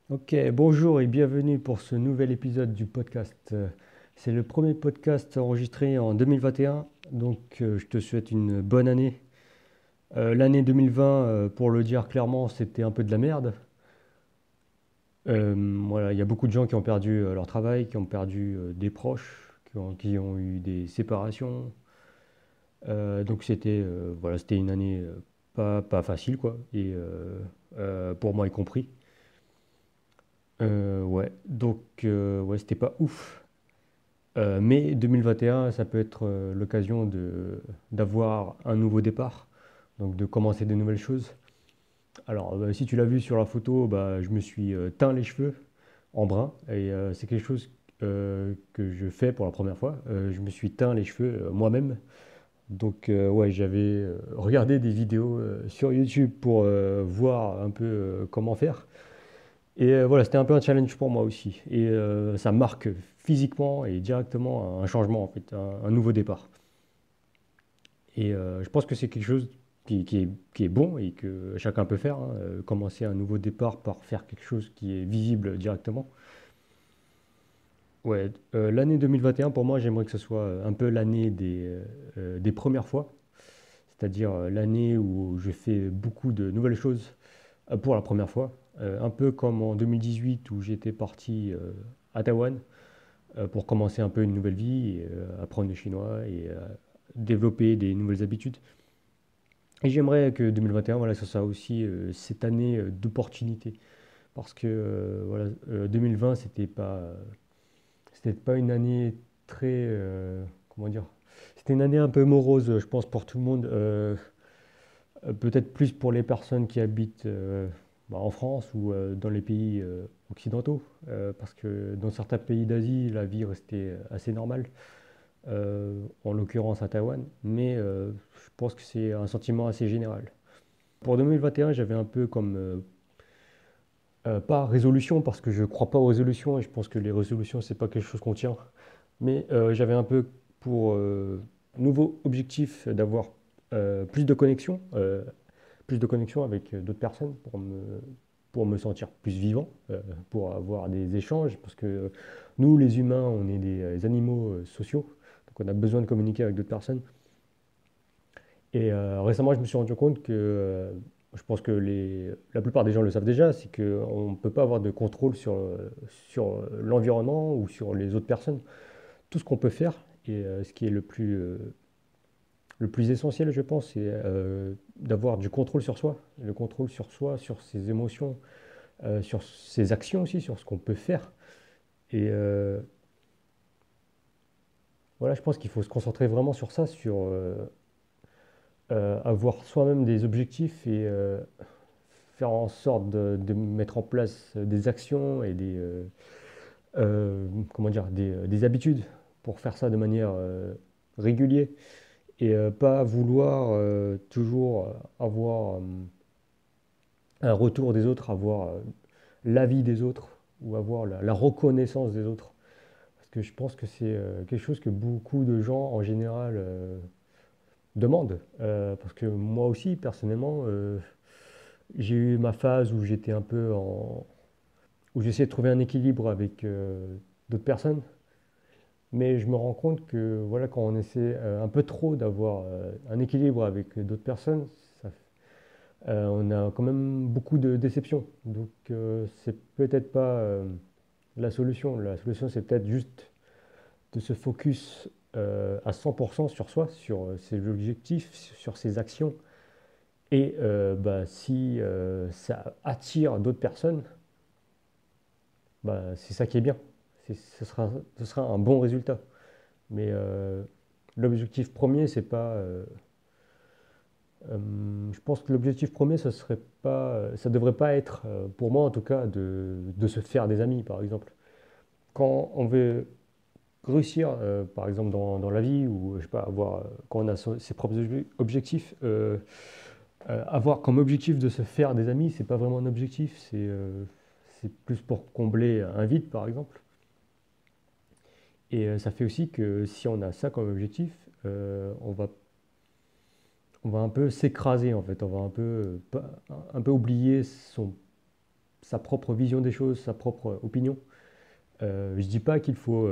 Ok, bonjour et bienvenue pour ce nouvel épisode du podcast. C'est le premier podcast enregistré en 2021, donc je te souhaite une bonne année. L'année 2020, pour le dire clairement, c'était un peu de la merde. Voilà, il y a beaucoup de gens qui ont perdu leur travail, qui ont perdu des proches, qui ont eu des séparations. Donc c'était une année pas facile, quoi, et pour moi y compris. Ouais, donc ouais, c'était pas ouf. Mais 2021, ça peut être l'occasion d'avoir un nouveau départ, donc de commencer de nouvelles choses. Alors, si tu l'as vu sur la photo, bah, je me suis teint les cheveux en brun, et c'est quelque chose que je fais pour la première fois. Je me suis teint les cheveux moi-même. Donc, ouais, j'avais regardé des vidéos sur YouTube pour voir un peu comment faire. Et voilà, c'était un peu un challenge pour moi aussi. Et ça marque physiquement et directement un changement, en fait, un nouveau départ. Et je pense que c'est quelque chose qui est bon et que chacun peut faire, hein, commencer un nouveau départ par faire quelque chose qui est visible directement. Ouais, l'année 2021, pour moi, j'aimerais que ce soit un peu l'année des premières fois, c'est-à-dire l'année où je fais beaucoup de nouvelles choses pour la première fois. Un peu comme en 2018 où j'étais parti à Taïwan pour commencer un peu une nouvelle vie, et, apprendre le chinois et développer des nouvelles habitudes. Et j'aimerais que 2021, voilà, ce soit aussi cette année d'opportunité. Parce que voilà, 2020, c'était pas une année très, comment dire, c'était une année un peu morose, je pense, pour tout le monde. Peut-être plus pour les personnes qui habitent bah, en France ou dans les pays occidentaux. Parce que dans certains pays d'Asie, la vie restait assez normale. En l'occurrence à Taïwan, mais je pense que c'est un sentiment assez général. Pour 2021, j'avais un peu comme, pas résolution, parce que je ne crois pas aux résolutions, et je pense que les résolutions, c'est pas quelque chose qu'on tient, mais j'avais un peu pour nouveau objectif d'avoir plus de connexion avec d'autres personnes pour me sentir plus vivant, pour avoir des échanges, parce que nous, les humains, on est des animaux sociaux, donc on a besoin de communiquer avec d'autres personnes. Et récemment, je me suis rendu compte que, je pense que la plupart des gens le savent déjà, c'est qu'on ne peut pas avoir de contrôle sur l'environnement ou sur les autres personnes. Tout ce qu'on peut faire, et ce qui est le plus essentiel, je pense, c'est d'avoir du contrôle sur soi. Le contrôle sur soi, sur ses émotions, sur ses actions aussi, sur ce qu'on peut faire. Et voilà, je pense qu'il faut se concentrer vraiment sur ça, sur avoir soi-même des objectifs et faire en sorte de mettre en place des actions et comment dire, des habitudes pour faire ça de manière régulière et pas vouloir toujours avoir un retour des autres, avoir l'avis des autres ou avoir la reconnaissance des autres. Parce que je pense que c'est quelque chose que beaucoup de gens en général demandent. Parce que moi aussi, personnellement, j'ai eu ma phase où j'étais un peu où j'essayais de trouver un équilibre avec d'autres personnes. Mais je me rends compte que voilà, quand on essaie un peu trop d'avoir un équilibre avec d'autres personnes, ça, on a quand même beaucoup de déceptions. Donc c'est peut-être pas la solution. La solution, c'est peut-être juste de se focus à 100% sur soi, sur ses objectifs, sur ses actions. Et bah, si ça attire d'autres personnes, bah, c'est ça qui est bien. Ce sera un bon résultat. Mais l'objectif premier, c'est pas. Je pense que l'objectif premier, ça devrait pas être, pour moi en tout cas, de se faire des amis, par exemple. Quand on veut réussir, par exemple dans la vie, ou je sais pas, quand on a ses propres objectifs, avoir comme objectif de se faire des amis, c'est pas vraiment un objectif, c'est plus pour combler un vide, par exemple. Et ça fait aussi que si on a ça comme objectif, on va un peu s'écraser en fait, on va un peu oublier sa propre vision des choses, sa propre opinion. Je dis pas qu'il faut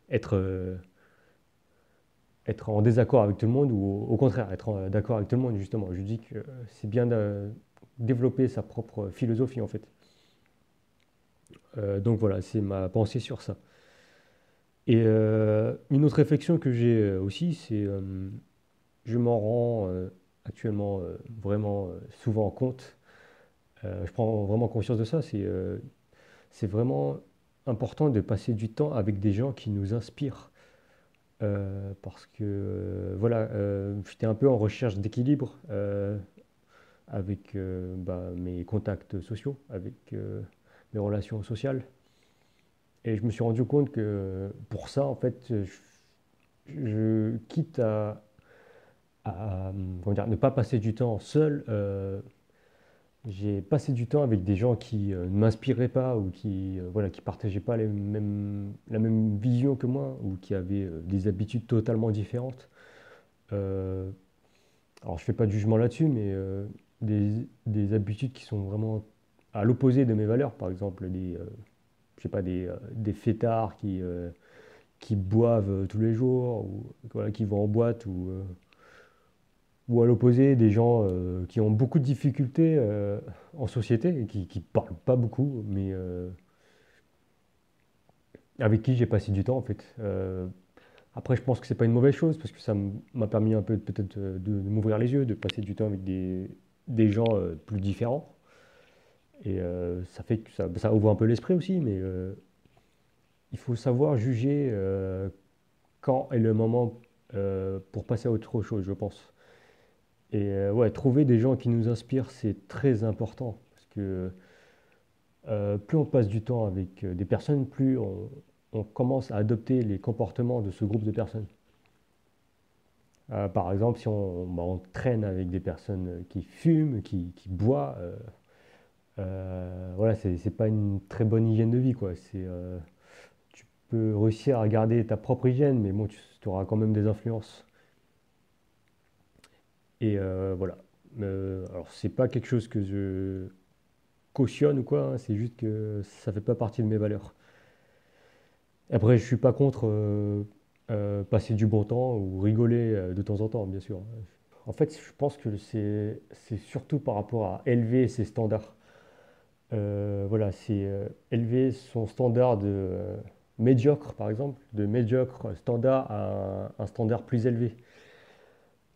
être, être en désaccord avec tout le monde ou au contraire être d'accord avec tout le monde justement. Je dis que c'est bien de développer sa propre philosophie en fait. Donc voilà, c'est ma pensée sur ça. Et une autre réflexion que j'ai aussi, c'est je m'en rends actuellement vraiment souvent compte. Je prends vraiment conscience de ça. C'est vraiment important de passer du temps avec des gens qui nous inspirent. Parce que voilà, j'étais un peu en recherche d'équilibre avec mes contacts sociaux, avec mes relations sociales. Et je me suis rendu compte que pour ça, en fait, quitte à, comment dire, ne pas passer du temps seul, j'ai passé du temps avec des gens qui ne m'inspiraient pas ou qui voilà, qui partageaient pas la même vision que moi ou qui avaient des habitudes totalement différentes. Euh, alors je fais pas de jugement là-dessus, mais des habitudes qui sont vraiment à l'opposé de mes valeurs, par exemple je sais pas, des fêtards qui boivent tous les jours ou voilà, qui vont en boîte ou à l'opposé, des gens qui ont beaucoup de difficultés en société et qui parlent pas beaucoup, mais avec qui j'ai passé du temps en fait. Après, je pense que c'est pas une mauvaise chose parce que ça m'a permis un peu peut-être de m'ouvrir les yeux, de passer du temps avec des gens plus différents. Et ça fait que ça ouvre un peu l'esprit aussi, mais il faut savoir juger quand est le moment pour passer à autre chose, je pense. Et ouais, trouver des gens qui nous inspirent, c'est très important. Parce que plus on passe du temps avec des personnes, plus on commence à adopter les comportements de ce groupe de personnes. Par exemple, si on traîne avec des personnes qui fument, qui boivent, voilà, c'est pas une très bonne hygiène de vie, quoi. Tu peux réussir à garder ta propre hygiène, mais bon, tu auras quand même des influences. Et voilà. Alors, c'est pas quelque chose que je cautionne ou quoi, hein, c'est juste que ça fait pas partie de mes valeurs. Après, je suis pas contre passer du bon temps ou rigoler de temps en temps, bien sûr. En fait, je pense que c'est surtout par rapport à élever ses standards. Voilà, c'est élever son standard de médiocre, par exemple, de médiocre standard à un standard plus élevé.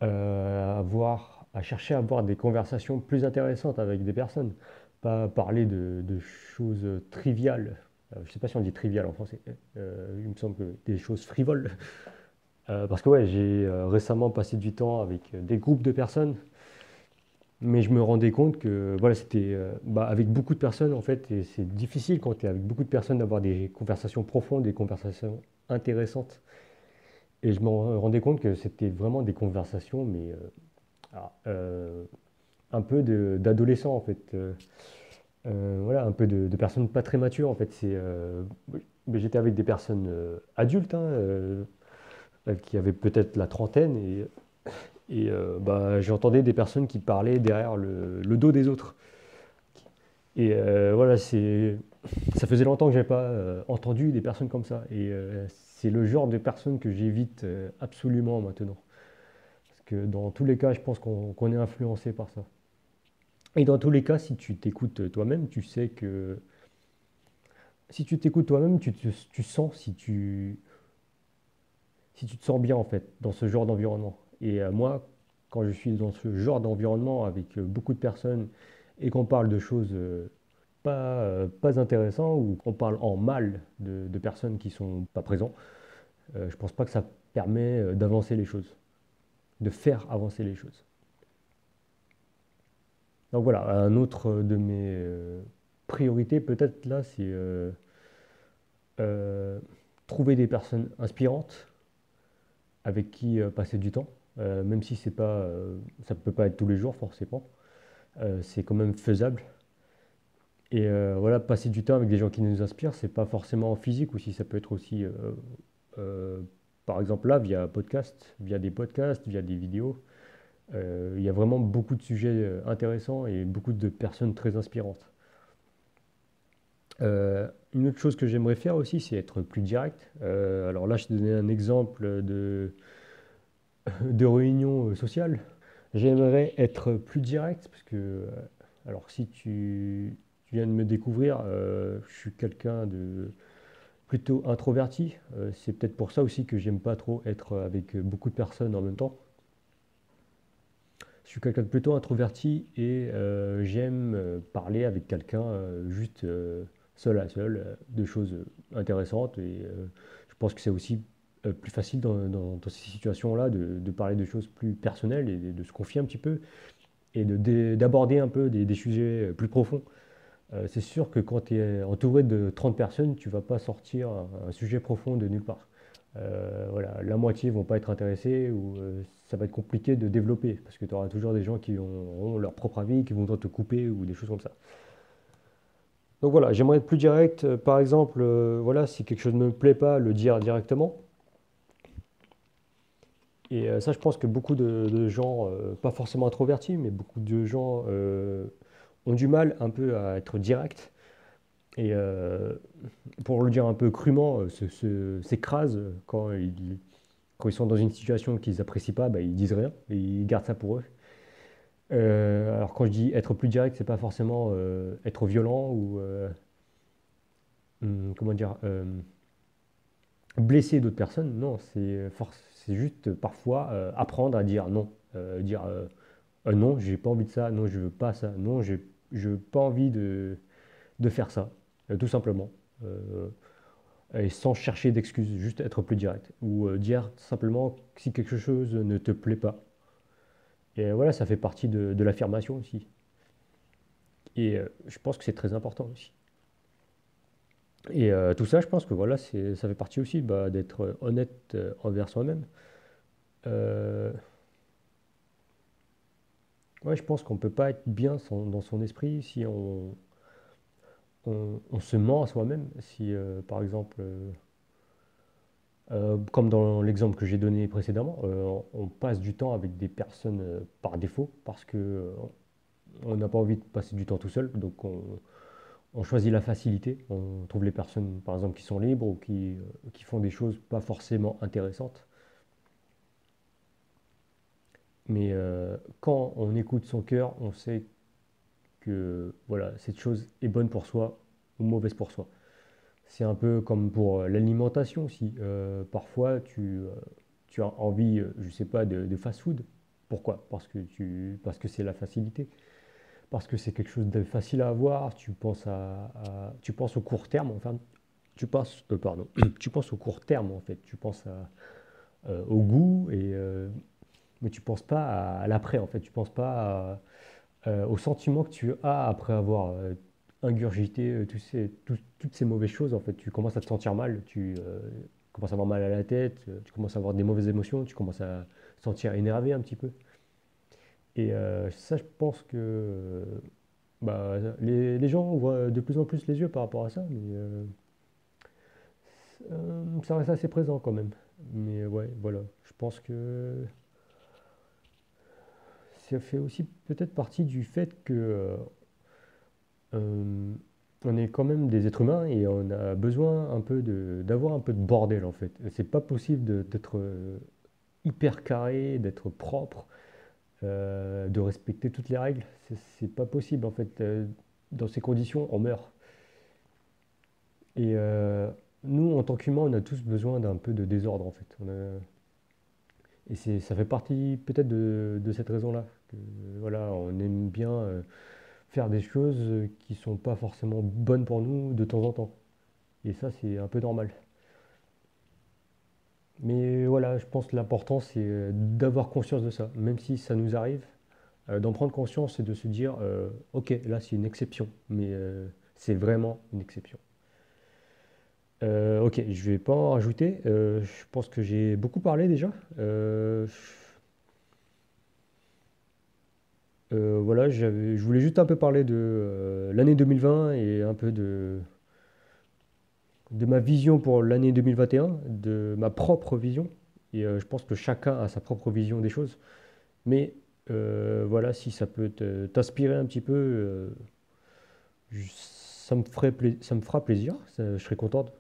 À chercher à avoir des conversations plus intéressantes avec des personnes, pas parler de choses triviales. Je ne sais pas si on dit trivial en français. Il me semble que des choses frivoles. Parce que ouais, j'ai récemment passé du temps avec des groupes de personnes, mais je me rendais compte que voilà, c'était avec beaucoup de personnes en fait, et c'est difficile quand tu es avec beaucoup de personnes d'avoir des conversations profondes, des conversations intéressantes. Et je me rendais compte que c'était vraiment des conversations, mais un peu d'adolescents en fait. Voilà, un peu de personnes pas très matures en fait. Oui, mais j'étais avec des personnes adultes hein, qui avaient peut-être la trentaine et j'entendais des personnes qui parlaient derrière le dos des autres. Et voilà, ça faisait longtemps que j'avais pas entendu des personnes comme ça. Et c'est le genre de personnes que j'évite absolument maintenant. Parce que dans tous les cas, je pense qu'on est influencé par ça. Et dans tous les cas, si tu t'écoutes toi-même, tu sais que si tu t'écoutes toi-même, tu sens si tu te sens bien en fait dans ce genre d'environnement. Et moi, quand je suis dans ce genre d'environnement avec beaucoup de personnes et qu'on parle de choses pas intéressantes ou qu'on parle en mal de personnes qui sont pas présentes, je pense pas que ça permet d'avancer les choses, de faire avancer les choses. Donc voilà, un autre de mes priorités peut-être là, c'est euh, trouver des personnes inspirantes avec qui passer du temps, même si ça ne peut pas être tous les jours forcément, c'est quand même faisable. Et voilà, passer du temps avec des gens qui nous inspirent, c'est pas forcément physique aussi, ça peut être aussi, euh, par exemple là, via des podcasts, via des vidéos. Il y a vraiment beaucoup de sujets intéressants et beaucoup de personnes très inspirantes. Une autre chose que j'aimerais faire aussi, c'est être plus direct. Alors là, je t'ai donné un exemple de réunion sociale. J'aimerais être plus direct parce que, alors si tu viens de me découvrir, je suis quelqu'un de plutôt introverti. C'est peut-être pour ça aussi que j'aime pas trop être avec beaucoup de personnes en même temps. Je suis quelqu'un de plutôt introverti et j'aime parler avec quelqu'un juste seul à seul de choses intéressantes. Et je pense que c'est aussi plus facile dans ces situations-là de parler de choses plus personnelles et de se confier un petit peu et d'aborder un peu des sujets plus profonds. C'est sûr que quand tu es entouré de 30 personnes, tu vas pas sortir un sujet profond de nulle part. Voilà, la moitié vont pas être intéressés ou ça va être compliqué de développer parce que tu auras toujours des gens qui auront leur propre avis, qui vont te couper ou des choses comme ça. Donc voilà, j'aimerais être plus direct. Par exemple, voilà, si quelque chose ne me plaît pas, le dire directement. Et ça, je pense que beaucoup de gens, pas forcément introvertis, mais beaucoup de gens ont du mal un peu à être directs. Et pour le dire un peu crûment, s'écrasent quand ils sont dans une situation qu'ils apprécient pas, bah, ils disent rien et ils gardent ça pour eux. Alors quand je dis être plus direct, c'est pas forcément être violent ou comment dire blesser d'autres personnes. Non, c'est juste parfois apprendre à dire non, dire non, j'ai pas envie de ça, non, je veux pas ça, non, je veux pas envie de faire ça, tout simplement. Euh, et sans chercher d'excuses, juste être plus direct. Ou dire simplement si quelque chose ne te plaît pas. Et voilà, ça fait partie de l'affirmation aussi. Et je pense que c'est très important aussi. Et tout ça, je pense que voilà, ça fait partie aussi bah, d'être honnête envers soi-même. Euh, ouais, je pense qu'on ne peut pas être bien dans son esprit si on se ment à soi-même. Si, par exemple, comme dans l'exemple que j'ai donné précédemment, on passe du temps avec des personnes par défaut parce que on n'a pas envie de passer du temps tout seul, donc on choisit la facilité. On trouve les personnes, par exemple, qui sont libres ou qui font des choses pas forcément intéressantes. Mais quand on écoute son cœur, on sait que voilà, cette chose est bonne pour soi ou mauvaise pour soi. C'est un peu comme pour l'alimentation aussi. Parfois, tu as envie, je sais pas, de fast-food. Pourquoi? Parce que c'est la facilité. Parce que c'est quelque chose de facile à avoir. Tu penses tu penses au court terme. Enfin, pardon, tu penses au court terme en fait. Tu penses au goût mais tu penses pas à l'après en fait. Tu penses pas au sentiment que tu as après avoir ingurgité toutes ces mauvaises choses, en fait, tu commences à te sentir mal, tu commences à avoir mal à la tête, tu commences à avoir des mauvaises émotions, tu commences à te sentir énervé un petit peu. Et ça, je pense que bah, les gens voient de plus en plus les yeux par rapport à ça, mais ça reste assez présent quand même. Mais ouais, voilà, je pense que ça fait aussi peut-être partie du fait que Euh, on est quand même des êtres humains et on a besoin un peu d'avoir un peu de bordel en fait. C'est pas possible d'être hyper carré, d'être propre, de respecter toutes les règles. C'est pas possible en fait. Dans ces conditions, on meurt. Et nous, en tant qu'humains, on a tous besoin d'un peu de désordre en fait. Et ça fait partie peut-être de cette raison-là. Que, voilà, on aime bien faire des choses qui sont pas forcément bonnes pour nous de temps en temps. Et ça, c'est un peu normal. Mais voilà, je pense que l'important, c'est d'avoir conscience de ça, même si ça nous arrive, d'en prendre conscience et de se dire, ok, là, c'est une exception, mais c'est vraiment une exception. Ok, je vais pas en rajouter. Je pense que j'ai beaucoup parlé déjà. Voilà, je voulais juste un peu parler de l'année 2020 et un peu de ma vision pour l'année 2021, de ma propre vision. Et je pense que chacun a sa propre vision des choses. Mais voilà, si ça peut t'inspirer un petit peu, ça me fera plaisir, je serai contente.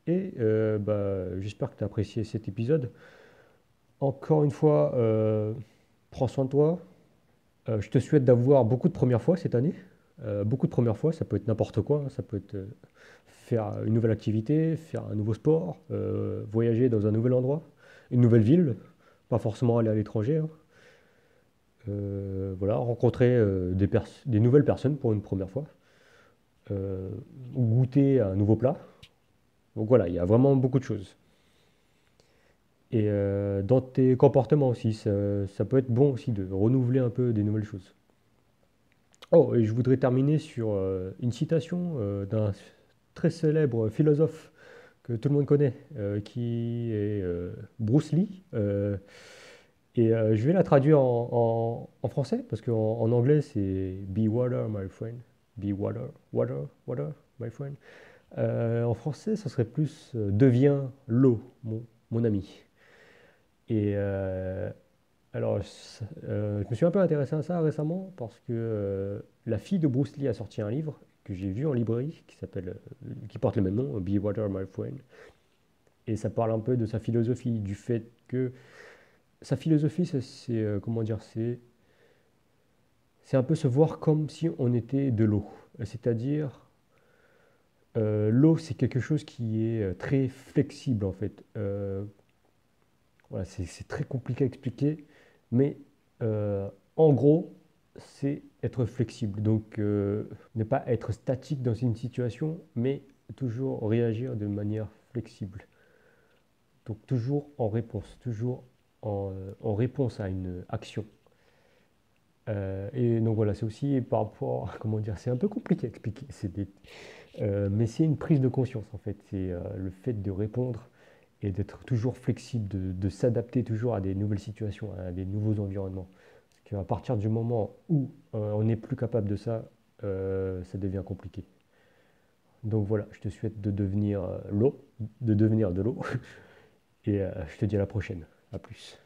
Et bah, j'espère que tu as apprécié cet épisode. Encore une fois, prends soin de toi. Je te souhaite d'avoir beaucoup de premières fois cette année. Beaucoup de premières fois, ça peut être n'importe quoi, hein. Ça peut être faire une nouvelle activité, faire un nouveau sport, voyager dans un nouvel endroit, une nouvelle ville, pas forcément aller à l'étranger, hein. Voilà, rencontrer des nouvelles personnes pour une première fois, euh, goûter à un nouveau plat. Donc voilà, il y a vraiment beaucoup de choses. Et dans tes comportements aussi, ça peut être bon aussi de renouveler un peu des nouvelles choses. Oh, et je voudrais terminer sur une citation d'un très célèbre philosophe que tout le monde connaît, qui est Bruce Lee. Et je vais la traduire en français, parce qu'en en anglais, c'est Be water, my friend. Be water, water, water, my friend. En français, ça serait plus Deviens l'eau, mon ami. Et alors, je me suis un peu intéressé à ça récemment parce que la fille de Bruce Lee a sorti un livre que j'ai vu en librairie qui porte le même nom, Be Water, My Friend. Et ça parle un peu de sa philosophie, du fait que sa philosophie, comment dire, c'est un peu se voir comme si on était de l'eau. C'est-à-dire, l'eau, c'est quelque chose qui est très flexible en fait. Voilà, c'est très compliqué à expliquer, mais en gros, c'est être flexible. Donc, ne pas être statique dans une situation, mais toujours réagir de manière flexible. Donc, toujours en réponse, toujours en réponse à une action. Et donc voilà, c'est aussi par rapport, comment dire, c'est un peu compliqué à expliquer, mais c'est une prise de conscience en fait, c'est le fait de répondre et d'être toujours flexible, de s'adapter toujours à des nouvelles situations, à des nouveaux environnements. Parce qu'à partir du moment où on n'est plus capable de ça, ça devient compliqué. Donc voilà, je te souhaite de devenir de devenir de l'eau, et je te dis à la prochaine. À plus.